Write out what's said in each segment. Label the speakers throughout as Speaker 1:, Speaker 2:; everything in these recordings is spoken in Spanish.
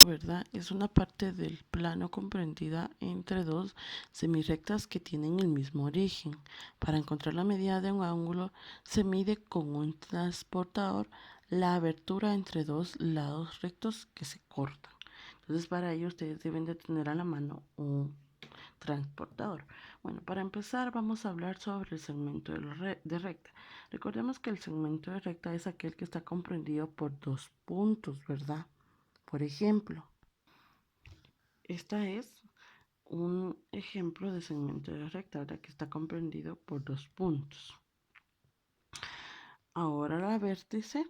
Speaker 1: ¿verdad? Es una parte del plano comprendida entre dos semirrectas que tienen el mismo origen. Para encontrar la medida de un ángulo, se mide con un transportador la abertura entre dos lados rectos que se cortan. Entonces, para ello ustedes deben de tener a la mano un transportador. Bueno, para empezar vamos a hablar sobre el segmento de recta. Recordemos que el segmento de recta es aquel que está comprendido por dos puntos, ¿verdad? Por ejemplo, esta es un ejemplo de segmento de recta, ¿verdad? Que está comprendido por dos puntos. Ahora la vértice.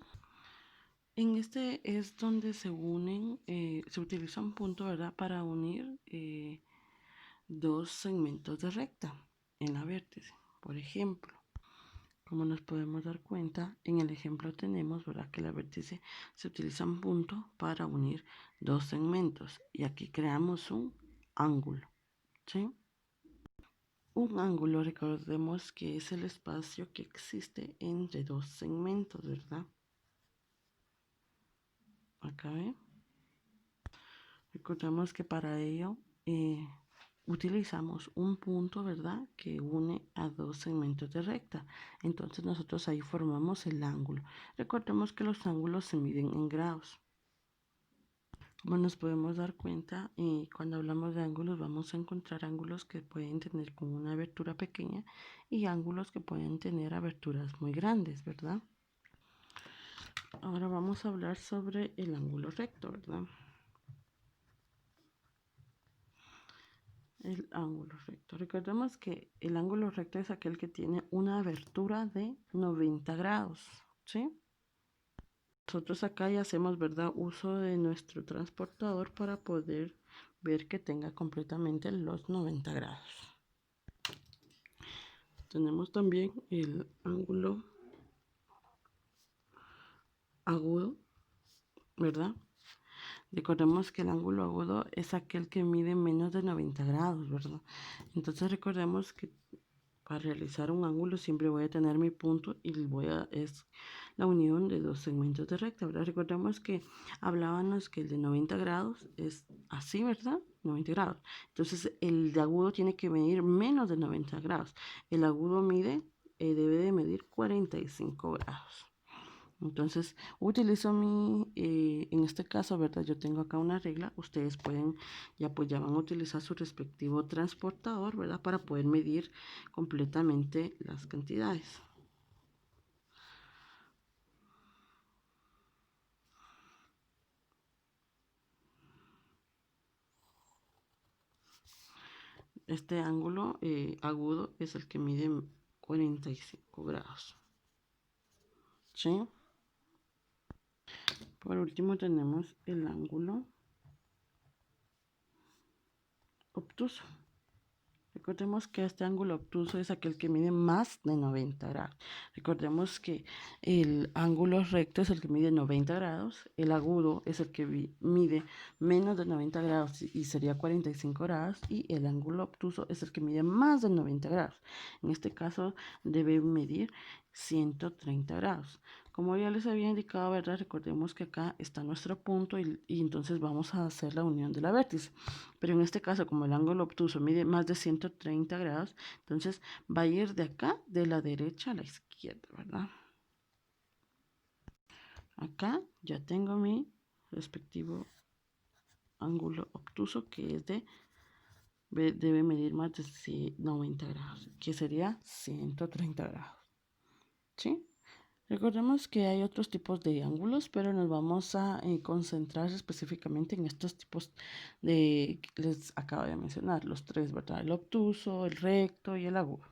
Speaker 1: En este es donde se unen, se utiliza un punto, ¿verdad? Para unir dos segmentos de recta en la vértice. Por ejemplo, como nos podemos dar cuenta, en el ejemplo tenemos, ¿verdad?, que la vértice se utiliza un punto para unir dos segmentos y aquí creamos un ángulo, ¿sí? Un ángulo, recordemos que es el espacio que existe entre dos segmentos, ¿verdad? Acá ven. Recordemos que para ello utilizamos un punto, ¿verdad?, que une a dos segmentos de recta. Entonces nosotros ahí formamos el ángulo. Recordemos que los ángulos se miden en grados. Como nos podemos dar cuenta, cuando hablamos de ángulos vamos a encontrar ángulos que pueden tener con una abertura pequeña y ángulos que pueden tener aberturas muy grandes, ¿verdad? Ahora vamos a hablar sobre el ángulo recto, ¿verdad? El ángulo recto. Recordemos que el ángulo recto es aquel que tiene una abertura de 90 grados, ¿sí? Nosotros acá ya hacemos, ¿verdad?, uso de nuestro transportador para poder ver que tenga completamente los 90 grados. Tenemos también el ángulo agudo, ¿verdad? Recordemos que el ángulo agudo es aquel que mide menos de 90 grados, ¿verdad? Entonces recordemos que para realizar un ángulo siempre voy a tener mi punto y es la unión de dos segmentos de recta, ¿verdad? Recordemos que hablábamos que el de 90 grados es así, ¿verdad? 90 grados. Entonces el de agudo tiene que medir menos de 90 grados. El agudo debe de medir 45 grados. Entonces utilizo en este caso, ¿verdad? Yo tengo acá una regla, ustedes pueden, ya van a utilizar su respectivo transportador, ¿verdad? Para poder medir completamente las cantidades. Este ángulo agudo es el que mide 45 grados. ¿Sí? Por último tenemos el ángulo obtuso. Recordemos que este ángulo obtuso es aquel que mide más de 90 grados. Recordemos que el ángulo recto es el que mide 90 grados, el agudo es el que mide menos de 90 grados y sería 45 grados, y el ángulo obtuso es el que mide más de 90 grados. En este caso debe medir 130 grados. Como ya les había indicado, ¿verdad? Recordemos que acá está nuestro punto y entonces vamos a hacer la unión de la vértice. Pero en este caso, como el ángulo obtuso mide más de 130 grados, entonces va a ir de acá, de la derecha a la izquierda, ¿verdad? Acá ya tengo mi respectivo ángulo obtuso que es debe medir más de 90 grados, que sería 130 grados. ¿Sí? Recordemos que hay otros tipos de ángulos, pero nos vamos a concentrar específicamente en estos tipos que les acabo de mencionar, los tres, ¿verdad? El obtuso, el recto y el agudo.